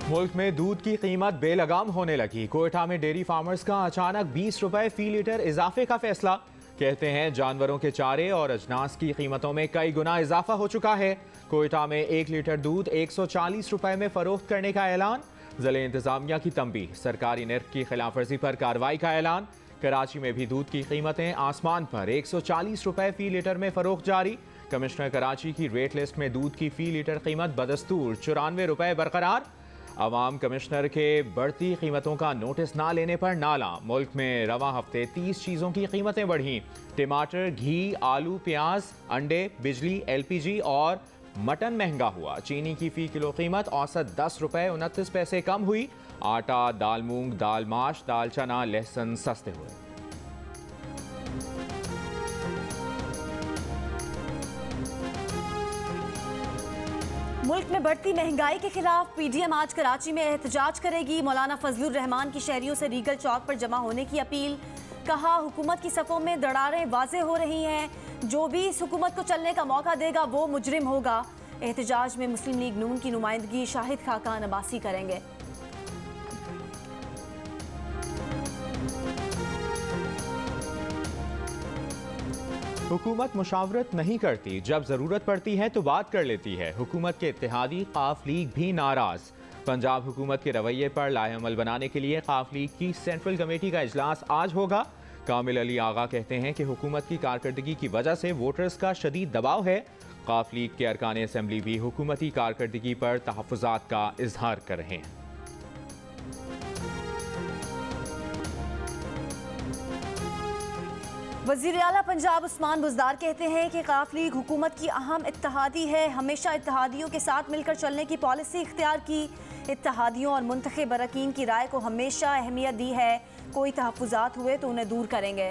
मुल्क में दूध की कीमत बेलगाम होने लगी। कोयटा में डेयरी फार्मर्स का अचानक 20 रुपए फी लीटर इजाफे का फैसला। कहते हैं जानवरों के चारे और अजनास की कीमतों में कई गुना इजाफा हो चुका है। कोयटा में 1 लीटर दूध 140 रुपए में फरोख्त करने का ऐलान। जिले इंतजामिया की तंबीह, सरकारी निर्ख की खिलाफवर्जी पर कार्रवाई का ऐलान। कराची में भी दूध की कीमतें आसमान पर, 140 रुपए फी लीटर में फरोख्त जारी। कमिश्नर कराची की रेट लिस्ट में दूध की फी लीटर कीमत बदस्तूर 94 रुपए बरकरार। अवाम कमिश्नर के बढ़ती कीमतों का नोटिस ना लेने पर नाला। मुल्क में रवा हफ्ते 30 चीज़ों की कीमतें बढ़ी। टमाटर, घी, आलू, प्याज, अंडे, बिजली, LPG और मटन महंगा हुआ। चीनी की फ़ी किलो कीमत औसत 10 रुपए 29 पैसे कम हुई। आटा, दाल मूंग, दाल माश, दाल चना, लहसुन सस्ते हुए। मुल्क में बढ़ती महंगाई के खिलाफ PDM आज कराची में एहतजाज करेगी। मौलाना फजलुर रहमान की शहरियों से रीगल चौक पर जमा होने की अपील। कहा, हुकूमत की सफ़ों में दरारें वाज़े हो रही हैं। जो भी इस हुकूमत को चलने का मौका देगा वो मुजरिम होगा। एहतजाज में मुस्लिम लीग नून की नुमाइंदगी शाहिद खाकान अब्बासी करेंगे। हुकूमत मुशावरत नहीं करती, जब जरूरत पड़ती है तो बात कर लेती है। हुकूमत के इत्तेहादी काफ लीग भी नाराज। पंजाब हुकूमत के रवैये पर लाहेअमल बनाने के लिए काफ लीग की सेंट्रल कमेटी का इजलास आज होगा। कामिल अली आगा कहते हैं कि हुकूमत की कारकर्दगी की वजह से वोटर्स का शदीद दबाव है। काफ लीग के अरकान असम्बली भी हुकूमती कारकर्दगी पर तहफ़्फ़ुज़ात का इजहार कर रहे हैं। वज़ीर आला पंजाब उस्मान बुज़दार कहते हैं कि काफ लीग हुकूमत की अहम इत्तेहादी है। हमेशा इत्तेहादियों के साथ मिलकर चलने की पॉलिसी इख्तियार की। इत्तेहादियों और मुंतखब अरकान की राय को हमेशा अहमियत दी है। कोई तहफ़्फ़ुज़ात हुए तो उन्हें दूर करेंगे।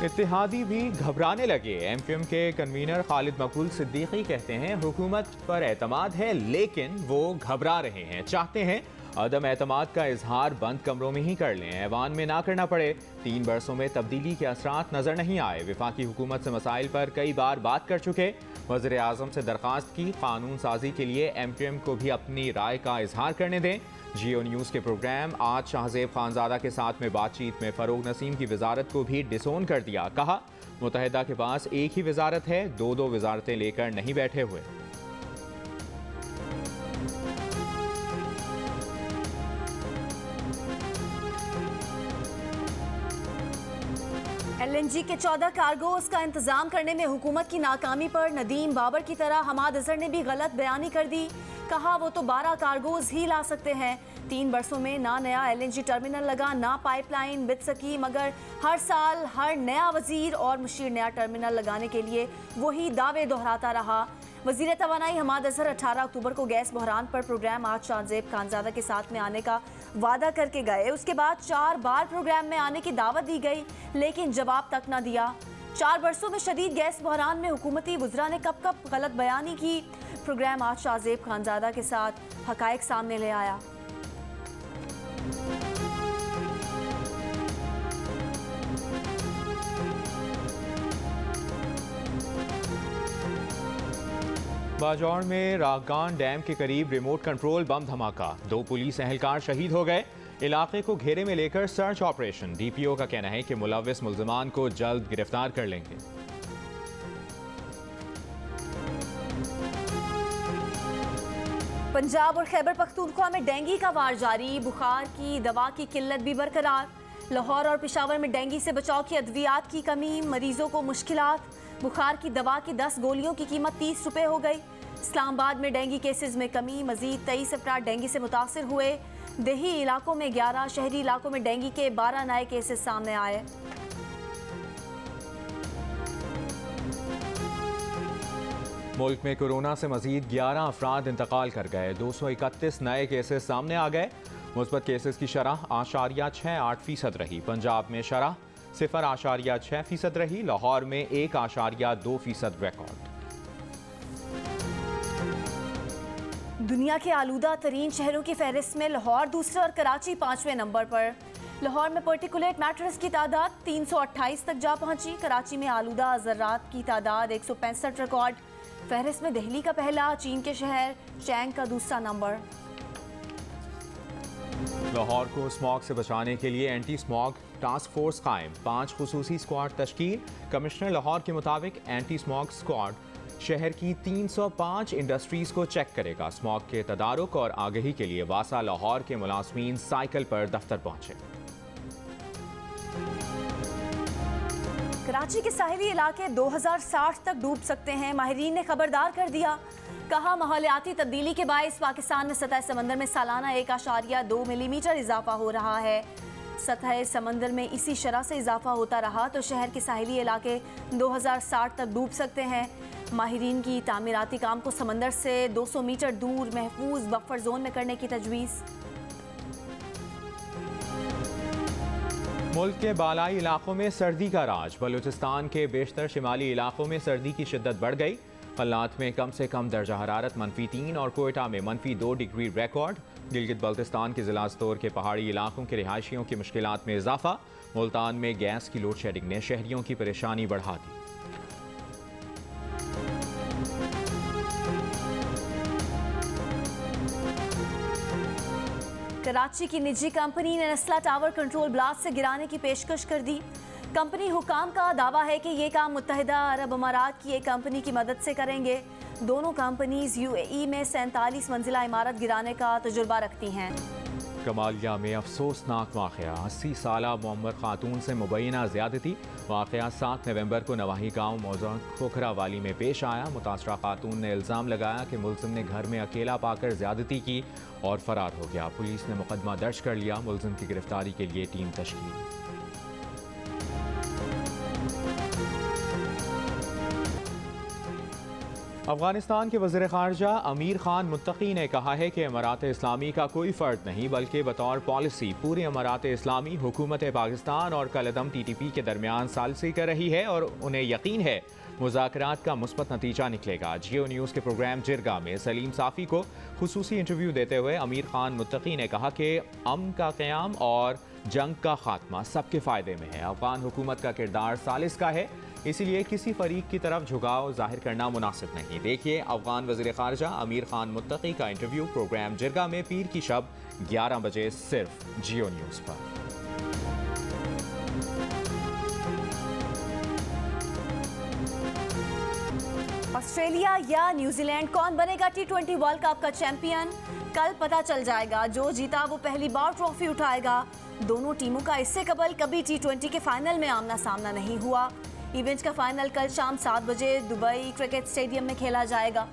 इत्तेहादी भी घबराने लगे। MQM के कन्वीनर खालिद मकबूल सिद्दीकी कहते हैं हुकूमत पर एतमाद है, लेकिन वो घबरा रहे हैं। चाहते हैं अदम एतमाद का इजहार बंद कमरों में ही कर लें, ऐवान में ना करना पड़े। 3 बरसों में तब्दीली के असरात नजर नहीं आए। वफाकी हुकूमत से मसाइल पर कई बार बात कर चुके। वज़ीर आज़म से दरख्वास्त की कानून साजी के लिए MQM को भी अपनी राय का इजहार करने दें। जियो न्यूज़ के प्रोग्राम आज शाहजेब खानजादा के साथ में बातचीत में फ़रोग नसीम की वजारत को भी डिसोन कर दिया। कहा, मुत्तहिदा के पास एक ही वजारत है, 2-2 वजारतें लेकर नहीं बैठे हुए। LNG के 14 कार्गोज का इंतजाम करने में हुकूमत की नाकामी पर नदीम बाबर की तरह हमाद अजहर ने भी गलत बयानी कर दी। कहा, वो तो 12 कार्गोज ही ला सकते हैं। 3 बरसों में ना नया LNG टर्मिनल लगा, ना पाइपलाइन बिछ सकी, मगर हर साल हर नया वजीर और मुशीर नया टर्मिनल लगाने के लिए वही दावे दोहराता रहा। वजीर तवानाई हमाद अजहर 18 अक्टूबर को गैस बहरान पर प्रोग्राम आज शाहजेब खानजादा के साथ में आने का वादा करके गए। उसके बाद 4 बार प्रोग्राम में आने की दावत दी गई, लेकिन जवाब तक न दिया। 4 बरसों में शदीद गैस बहरान में हुकूमती वज़रा ने कब कब गलत बयानी की। प्रोग्राम आज शाहजेब खानजादा के साथ हकायक सामने ले आया। बाजौर में रागान डैम के करीब रिमोट कंट्रोल बम धमाका, 2 पुलिस एहलकार शहीद हो गए। इलाके को घेरे में लेकर सर्च ऑपरेशन। DPO का कहना है कि मुलव्विस मुल्ज़िमान को जल्द गिरफ्तार कर लेंगे। पंजाब और खैबर पख्तूनख्वा में डेंगू का वार जारी। बुखार की दवा की किल्लत भी बरकरार। लाहौर और पेशावर में डेंगू से बचाव की अद्वियात की कमी, मरीजों को मुश्किलात। बुखार की दवा की 10 गोलियों की कीमत 30 रुपए हो गई। इस्लामाबाद में डेंगू केसेस में कमी, मजीद 23 अफराद डेंगू से मुतासर हुए। देही इलाकों में 11, शहरी इलाकों में डेंगू के 12 नए केसेस सामने आए। मुल्क में कोरोना से मजीद 11 अफराद इंतकाल कर गए। 231 नए केसेस सामने आ गए। मुस्बत केसेस की शरह 8.68% रही। पंजाब में शरह 0.6% रही। लाहौर में 1.2% रिकॉर्ड। दुनिया के आलूदा तरीन शहरों की फहरिस्त में लाहौर दूसरे और कराची 5वें नंबर पर। लाहौर में पर्टिकुलेट मैटर्स की तादाद 328 तक जा पहुंची। कराची में आलूदा ज़र्रात की तादाद 165 रिकॉर्ड। फहरिस्त में दिल्ली का पहला, चीन के शहर चैंग का दूसरा नंबर। लाहौर को स्मॉग से बचाने के लिए एंटी स्मॉग टास्क फोर्स कायम, 5 खुसूसी स्क्वाड तश्कील। कमिश्नर लाहौर के मुताबिक एंटी स्मॉग स्क्वाड शहर की 305 इंडस्ट्रीज को चेक करेगा। स्मॉग के तदारुक और आगही के लिए वासा लाहौर के मुलाजमीन साइकिल पर दफ्तर पहुंचे। कराची के साहिली इलाके 2060 तक डूब सकते हैं, माहिरीन ने खबरदार कर दिया। कहा माहौलियाती तब्दीली के बायस पाकिस्तान में सतह समंदर में सालाना 1.2 मिलीमीटर इजाफा हो रहा है। सतह समंदर में इसी शरह से इजाफा होता रहा तो शहर के साहिली इलाके 2060 तक डूब सकते हैं। माहिरीन की तामीराती काम को समंदर से 200 मीटर दूर महफूज बफर जोन में करने की तजवीज़। मुल्क के बालाई इलाकों में सर्दी का राज, बलूचिस्तान के बेशतर शिमाली इलाकों में सर्दी की शिद्दत बढ़ गई। कल्लात में कम से कम दर्जा हरारत -3 और कोयटा में -2 डिग्री रिकॉर्ड। गिलगित बल्तिस्तान के जिला स्तोर के पहाड़ी इलाकों के रिहायशियों की मुश्किलात में इजाफा। मुल्तान में गैस की लोड शेडिंग ने शहरियों की परेशानी बढ़ा दी। कराची की निजी कंपनी ने नस्ला टावर कंट्रोल ब्लास्ट से गिराने की पेशकश कर दी। कंपनी हुकाम का दावा है कि ये काम मुत्तहिदा अरब अमारात की एक कंपनी की मदद से करेंगे। दोनों कंपनीज यूएई में 47 मंजिला इमारत गिराने का तजुर्बा रखती हैं। कमालिया में अफसोसनाक वाक़या, 80 साला मुअम्मर खातून से मुबैना ज़्यादती। वाक़या 7 नवंबर को नवाही गांव मौजा खोखरा वाली में पेश आया। मुतासरा खातून ने इल्ज़ाम लगाया कि मुलजिम ने घर में अकेला पाकर ज़्यादती की और फरार हो गया। पुलिस ने मुकदमा दर्ज कर लिया। मुलजिम की गिरफ्तारी के लिए टीम तश्कील। अफगानिस्तान के वज़ीर ख़ारजा अमीर खान मुत्तकी ने कहा है कि अमारात इस्लामी का कोई फ़र्द नहीं बल्कि बतौर पॉलिसी पूरी अमारात इस्लामी हुकूमत पाकिस्तान और कलअदम TTP के दरमियान सालसी कर रही है और उन्हें यकीन है मुज़ाकरात का मुस्बत नतीजा निकलेगा। जियो न्यूज़ के प्रोग्राम जिरगा में सलीम साफ़ी को खुसूसी इंटरव्यू देते हुए अमीर खान मुत्तकी ने कहा कि अमन का क़याम और जंग का खात्मा सबके फ़ायदे में है। अफ़गान हुकूमत का किरदार सालिस का है, इसीलिए किसी फरीक की तरफ झुकाव जाहिर करना मुनासिब नहीं। देखिए अफ़गान वज़ीर ख़ारजा अमीर खान मुत्तकी का इंटरव्यू प्रोग्राम जिरगा में पीर की शब 11 बजे सिर्फ जियो न्यूज़ पर। ऑस्ट्रेलिया या न्यूजीलैंड कौन बनेगा T20 वर्ल्ड कप का चैंपियन? कल पता चल जाएगा। जो जीता वो पहली बार ट्रॉफी उठाएगा। दोनों टीमों का इससे कबल कभी T20 के फाइनल में आमना सामना नहीं हुआ। इवेंट का फाइनल कल शाम 7 बजे दुबई क्रिकेट स्टेडियम में खेला जाएगा।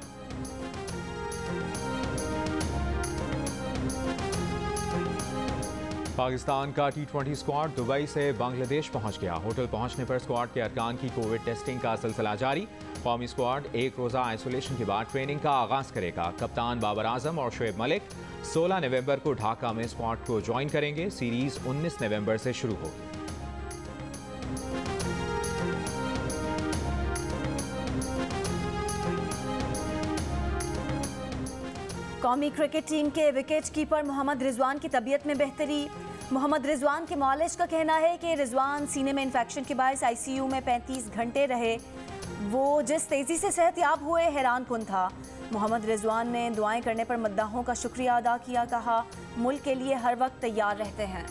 पाकिस्तान का T20 स्क्वाड दुबई से बांग्लादेश पहुंच गया। होटल पहुंचने पर स्क्वाड के अरकान की कोविड टेस्टिंग का सिलसिला जारी। कौमी स्क्वाड एक रोज़ा आइसोलेशन के बाद ट्रेनिंग का आगाज़ करेगा। कप्तान बाबर आजम और शोएब मलिक 16 नवंबर को ढाका में स्क्वाड को ज्वाइन करेंगे। सीरीज 19 नवंबर से शुरू होगी। कौमी क्रिकेट टीम के विकेट कीपर मोहम्मद रिजवान की तबीयत में बेहतरी। मोहम्मद रिजवान के मौलिज का कहना है कि रिजवान सीने में इन्फेक्शन के बायस ICU में 35 घंटे रहे। वो जिस तेज़ी से सेहतयाब हुए हैरान कुन था। मोहम्मद रिजवान ने दुआएं करने पर मद्दाहों का शुक्रिया अदा किया। कहा मुल्क के लिए हर वक्त तैयार रहते हैं।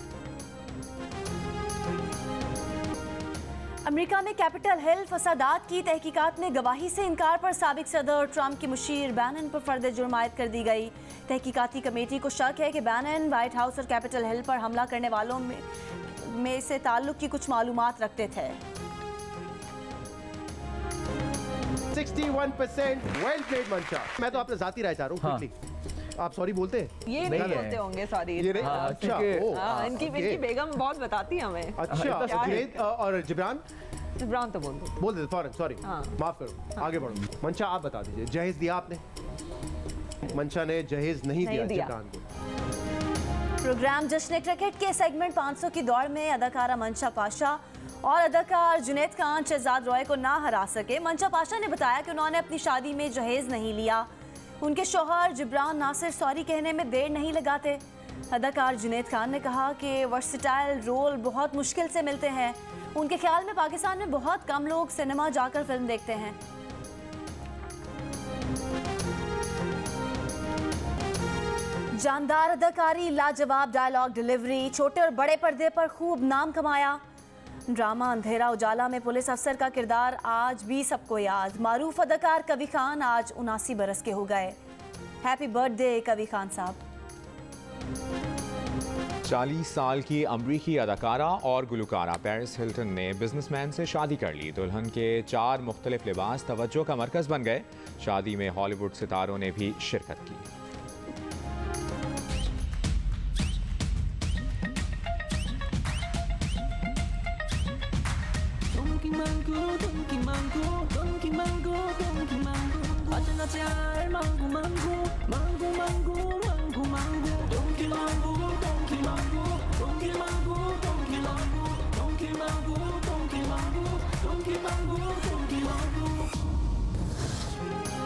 अमेरिका में कैपिटल हिल फसादात की तहकीकात में गवाही से इनकार पर साबिक सदर ट्रंप की मुशीर बैनन पर फर्द जुर्म आयद कर दी गई। तहकीकाती कमेटी को शक है कि बैनन व्हाइट हाउस और कैपिटल हिल पर हमला करने वालों में से ताल्लुक की कुछ मालूमात रखते थे। 61% वेल प्लेड मंशा। मैं तो आपने जाती राय चाह रहा हूँ क्विकली। आप सॉरी बोलते हैं? ये नहीं बोलते होंगे सॉरी। अच्छा इनकी बेगम बहुत बताती है हमें। अच्छा जुनैद और जिब्रान तो बोल देते फौरन सॉरी माफ करो। आगे बढ़ो। मंशा आप बता दीजिए। जहेज दिया आपने? मंशा ने जहेज नहीं दिया जिब्रान को। प्रोग्राम जश्न क्रिकेट के सेगमेंट 500 की दौड़ में अदाकारा मंशा पाशा और अदाकार जुनैद खान शहजाद रॉय को ना हरा सके। मंशा पाशा ने बताया कि उन्होंने अपनी शादी में जहेज नहीं लिया। उनके शौहर जिब्रान नासिर सॉरी कहने में देर नहीं लगाते। अदाकार जुनैद खान ने कहा कि वर्सटाइल रोल बहुत मुश्किल से मिलते हैं। उनके ख्याल में पाकिस्तान में बहुत कम लोग सिनेमा जाकर फिल्म देखते हैं। जानदार अदाकारी, लाजवाब डायलॉग डिलीवरी, छोटे और बड़े पर्दे पर खूब नाम कमाया। ड्रामा अंधेरा उजाला में पुलिस अफसर का किरदार आज भी सबको याद। मारूफ अदाकार कवि खान आज 79 बरस के हो गए। हैप्पी बर्थडे कवि खान साहब। 40 साल की अमरीकी अदाकारा और गुलकारा पेरिस हिल्टन ने बिजनेसमैन से शादी कर ली। दुल्हन के 4 मुख्तलिफ लिबास तवज्जो का मरकज बन गए। शादी में हॉलीवुड सितारों ने भी शिरकत की।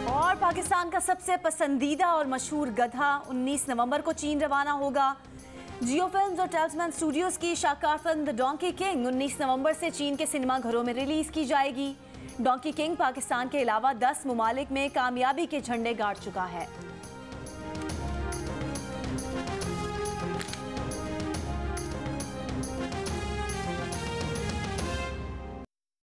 और पाकिस्तान का सबसे पसंदीदा और मशहूर गधा 19 नवंबर को चीन रवाना होगा। जियो फिल्म्स और टेल्समैन स्टूडियोज की शाहकार फिल्म द डोंकी किंग 19 नवंबर से चीन के सिनेमा घरों में रिलीज की जाएगी। डोंकी किंग पाकिस्तान के अलावा 10 मुमालिक में कामयाबी के झंडे गाड़ चुका है।